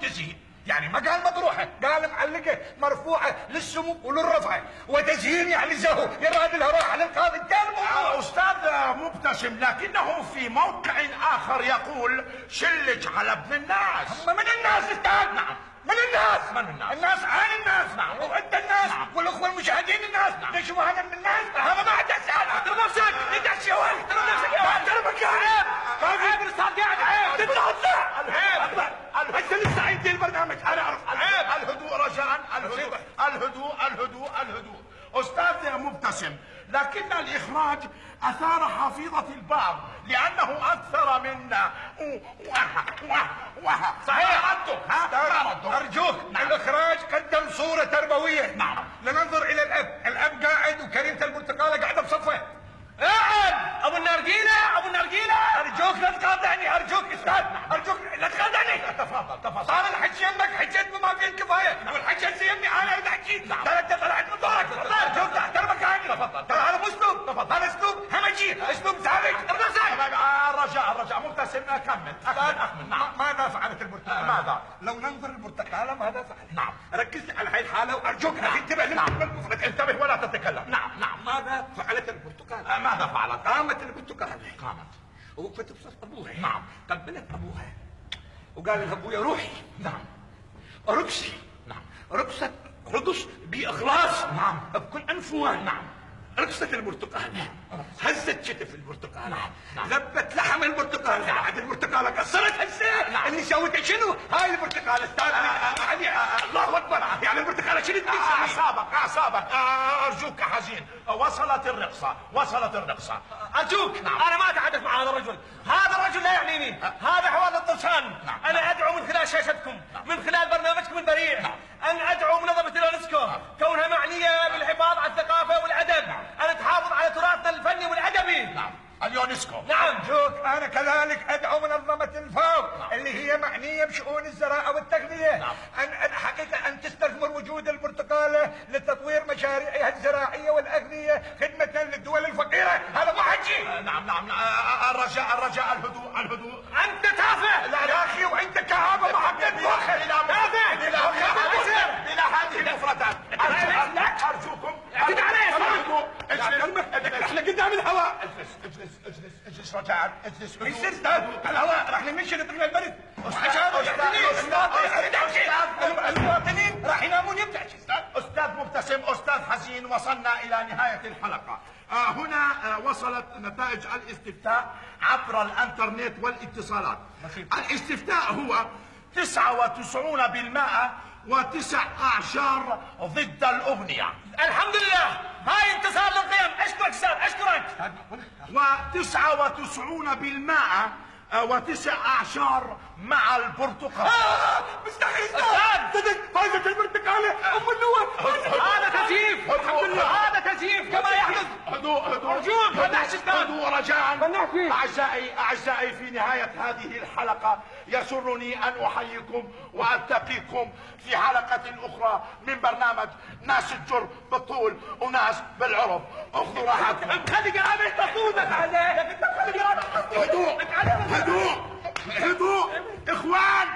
تزيين، يعني ما قال مطروحه، قال معلقه مرفوعه للسمو وللرفعه، وتزيين يعني زهو، يراد لها راح للقاضي. انتهى استاذ مبتسم، لكنه في موقع اخر يقول شلج على ابن الناس. من الناس استاذ؟ نعم. من الناس؟ من الناس؟ الناس عن الناس. نعم. وانت الناس. نعم. والاخوه المشاهدين الناس. نعم. ليش ما هذا من الناس؟ هذا ما عاد اسال. احترم نفسك. انت يا ولد. احترم نفسك يا ولد. احترمك يا عيب. عيب الاستاذ قاعد عيب. تطلع. عيب. انت لسه عيد البرنامج. انا اعرف. عيب. الهدوء رجاء، الهدوء الهدوء الهدوء الهدوء. استاذ مبتسم، لكن الاخراج اثار حفيظه البعض لانه اكثر منا صحيح. ما ردك؟ ما ردك؟ ارجوك. نعم. الاخراج قدم صوره تربويه. نعم. لننظر الى الاب قاعد وكريمه البرتقاله قاعده بصفه. قاعد ابو النرجيله، ابو النرجيله. ارجوك لا تقاطعني، ارجوك استاذ، ارجوك لا تقاطعني. تفضل. صار الحكي يمك، حكيت بما فيه الكفايه، والحكي هسه يمي انا بدي احكي. ترى انت طلعت من دورك. ارجوك احترمك عني. ترى هذا مو اسلوب، هذا اسلوب همجي، اسلوب ساذج. الرجاء مبتسم، كمل. اكمل. نعم. ماذا فعلت البرتقاله؟ ماذا؟ لو ننظر البرتقاله ماذا فعلت؟ نعم. ركز على هاي الحاله وارجوك لا تنتبه للمفرد. انتبه ولا تتكلم. نعم. ماذا فعلت البرتقاله؟ ماذا فعلت؟ قامت البرتقاله، قامت ووقفت بصف ابوها. نعم. قبلت ابوها وقال لها ابويا روحي. نعم. رقصي. نعم. رقصت رقص باخلاص. نعم. بكل انفوان. نعم. رقصت البرتقاله، هزت شتف البرتقاله. نعم. ذبت لحم البرتقاله. بعد البرتقاله كسرت هسه. اللي سويته شنو؟ هاي البرتقاله استاذ علي. الله اكبر. يعني البرتقاله شنو تسوي؟ اعصابك. ارجوك حزين. وصلت الرقصه. ارجوك. انا ما اتحدث مع هذا الرجل، هذا الرجل لا يعنيني. هذا حوار الطرشان. انا ادعو من خلال شاشتكم، من خلال برنامجكم البريء، ان ادعو منظمه اليونسكو كونها معنيه بالحفاظ على الثقافه والادب، ان تحافظ على تراثنا الفني والادبي. نعم. اليونسكو. نعم. أرجوك أنا كذلك أدعو منظمة الفاو اللي هي معنية بشؤون الزراعة والتغذية أن حقيقة أن تستثمر وجود البرتقالة لتطوير مشاريعها الزراعية والأغذية خدمة للدول الفقيرة. هذا مو حكي. نعم. الرجاء الهدوء. انت تافه. لا يا أخي وأنت كهابة ما حبيت مخك. إلى هذه المفردات. أرجوكم. احنا قدام الهواء. اجلس رجاء. اجلس. الهواء راح نمشي نطلع البرد. المواطنين راح ينامون يبدأ. أستاذ مبتسم، أستاذ حزين، وصلنا إلى نهاية الحلقة. هنا وصلت نتائج الاستفتاء عبر الانترنت والاتصالات. الاستفتاء هو 99% و9 أعشار ضد الأغنية. الحمد لله، هاي انتصار للقيم. اشكرك استاذ، اشكرك. و99% و9 أعشار مع البرتقال. مستحيل استاذ فايزة البرتقالة أم النور. هذا تزييف. هذا تزييف كما يحدث. هدوء. أرجوك ما تحكي استاذ. هدوء رجاء. أعزائي في نهاية هذه الحلقة يسرني أن أحييكم وألتقيكم في حلقة أخرى من برنامج ناس الجر بالطول وناس بالعرب. أخذوا راحتكم. خلي قرابة تصودك عليه. هدوء. إخوان